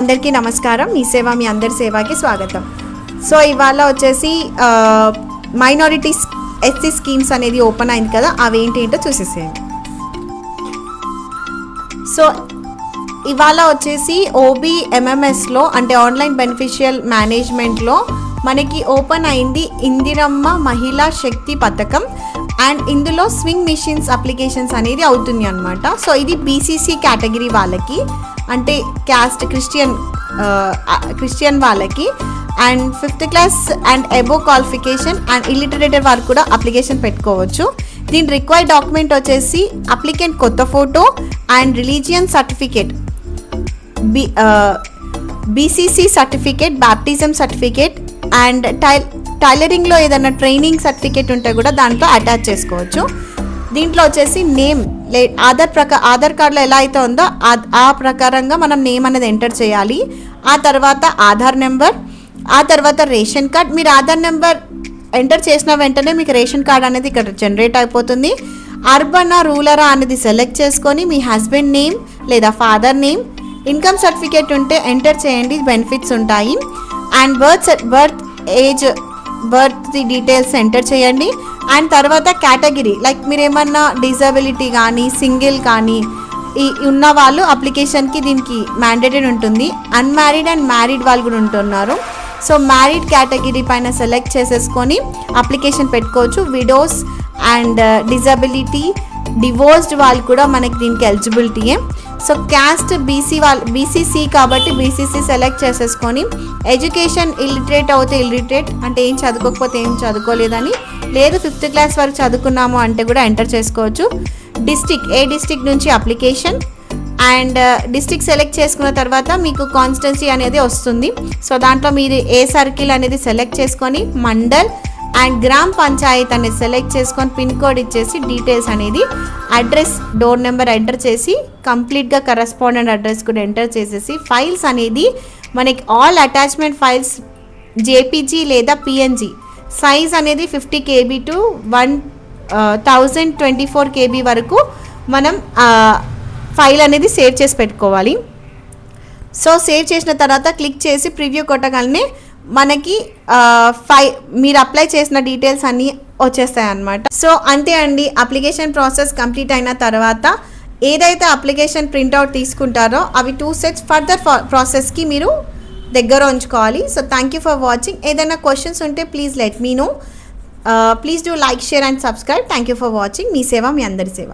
అందరికీ నమస్కారం. మీ సేవ మీ అందరి సేవకి స్వాగతం. సో ఇవాళ వచ్చేసి మైనారిటీస్ ఎస్సీ స్కీమ్స్ అనేది ఓపెన్ అయింది కదా, అవి ఏంటో చూసేసేయండి. సో ఇవాళ వచ్చేసి OBMMSలో అంటే ఆన్లైన్ బెనిఫిషియల్ మేనేజ్మెంట్లో మనకి ఓపెన్ అయింది ఇందిరమ్మ మహిళా శక్తి పథకం. అండ్ ఇందులో స్వింగ్ మిషన్స్ అప్లికేషన్స్ అనేది అవుతుంది అనమాట. సో ఇది BCC కేటగిరీ వాళ్ళకి, అంటే క్యాస్ట్ క్రిస్టియన్ వాళ్ళకి, and 5th class and above qualification and illiterated వారు కూడా అప్లికేషన్ పెట్టుకోవచ్చు. దీని రిక్వైర్డ్ డాక్యుమెంట్ వచ్చేసి అప్లికెంట్ కొత్త photo and religion certificate, BCC certificate, baptism certificate and టైలరింగ్లో ఏదైనా ట్రైనింగ్ సర్టిఫికేట్ ఉంటే కూడా దాంట్లో అటాచ్ చేసుకోవచ్చు. దీంట్లో వచ్చేసి నేమ్ ఆధార్ కార్డులో ఎలా అయితే ఉందో ఆ ప్రకారంగా మనం నేమ్ అనేది ఎంటర్ చేయాలి. ఆ తర్వాత ఆధార్ నెంబర్, ఆ తర్వాత రేషన్ కార్డ్. మీరు ఆధార్ నెంబర్ ఎంటర్ చేసిన వెంటనే మీకు రేషన్ కార్డ్ అనేది ఇక్కడ జనరేట్ అయిపోతుంది. అర్బనా రూరలా అనేది సెలెక్ట్ చేసుకొని మీ హస్బెండ్ నేమ్ లేదా ఫాదర్ నేమ్, ఇన్కమ్ సర్టిఫికేట్ ఉంటే ఎంటర్ చేయండి, బెనిఫిట్స్ ఉంటాయి. And birth age, birth details enter చేయండి. అండ్ తర్వాత కేటగిరీ, లైక్ మీరు ఏమన్నా డిజబిలిటీ కానీ సింగిల్ కానీ ఉన్న వాళ్ళు అప్లికేషన్కి దీనికి మ్యాండేటెడ్ ఉంటుంది. అన్మ్యారీడ్ అండ్ మ్యారీడ్ వాళ్ళు కూడా ఉంటున్నారు. సో మ్యారీడ్ కేటగిరీ పైన సెలెక్ట్ చేసేసుకొని అప్లికేషన్ పెట్టుకోవచ్చు. విడోస్ అండ్ డిజబిలిటీ, డివోర్స్డ్ వాళ్ళు కూడా మనకి దీనికి ఎలిజిబిలిటీయే. సో క్యాస్ట్ BCC కాబట్టి BCC సెలెక్ట్ చేసేసుకొని ఎడ్యుకేషన్ ఇల్లిటరేట్ అవుతే ఇల్లిటరేట్ అంటే ఏం చదువుకోకపోతే ఏం చదువుకోలేదని, లేదు 5th క్లాస్ వరకు చదువుకున్నాము అంటే కూడా ఎంటర్ చేసుకోవచ్చు. ఏ డిస్ట్రిక్ట్ నుంచి అప్లికేషన్ అండ్ డిస్ట్రిక్ట్ సెలెక్ట్ చేసుకున్న తర్వాత మీకు కాన్స్టిట్యున్సీ అనేది వస్తుంది. సో దాంట్లో మీరు ఏ సర్కిల్ అనేది సెలెక్ట్ చేసుకొని మండల్ అండ్ గ్రామ్ పంచాయత్ అనేది సెలెక్ట్ చేసుకొని పిన్ కోడ్ ఇచ్చేసి డీటెయిల్స్ అనేది అడ్రస్, డోర్ నెంబర్ ఎంటర్ చేసి కంప్లీట్గా కరస్పాండెంట్ అడ్రస్ కూడా ఎంటర్ చేసేసి ఫైల్స్ అనేది మనకి ఆల్ అటాచ్మెంట్ ఫైల్స్ JPG లేదా PNG సైజ్ అనేది 50 KB టు 1024 KB వరకు మనం ఫైల్ అనేది సేవ్ చేసి పెట్టుకోవాలి. సో సేవ్ చేసిన తర్వాత క్లిక్ చేసి ప్రివ్యూ కొట్టగానే మనకి మీరు అప్లై చేసిన డీటెయిల్స్ అన్నీ వచ్చేస్తాయి అన్నమాట. సో అంతే అండి, అప్లికేషన్ ప్రాసెస్ కంప్లీట్ అయిన తర్వాత ఏదైతే అప్లికేషన్ ప్రింట్అవుట్ తీసుకుంటారో అవి 2 sets ఫర్దర్ ప్రాసెస్కి మీరు దగ్గర ఉంచుకోవాలి. So thank you for watching. ఏదైనా క్వశ్చన్స్ ఉంటే please let me know. Please do like, share and subscribe. Thank you for watching. మీ సేవ మీ అందరి సేవ.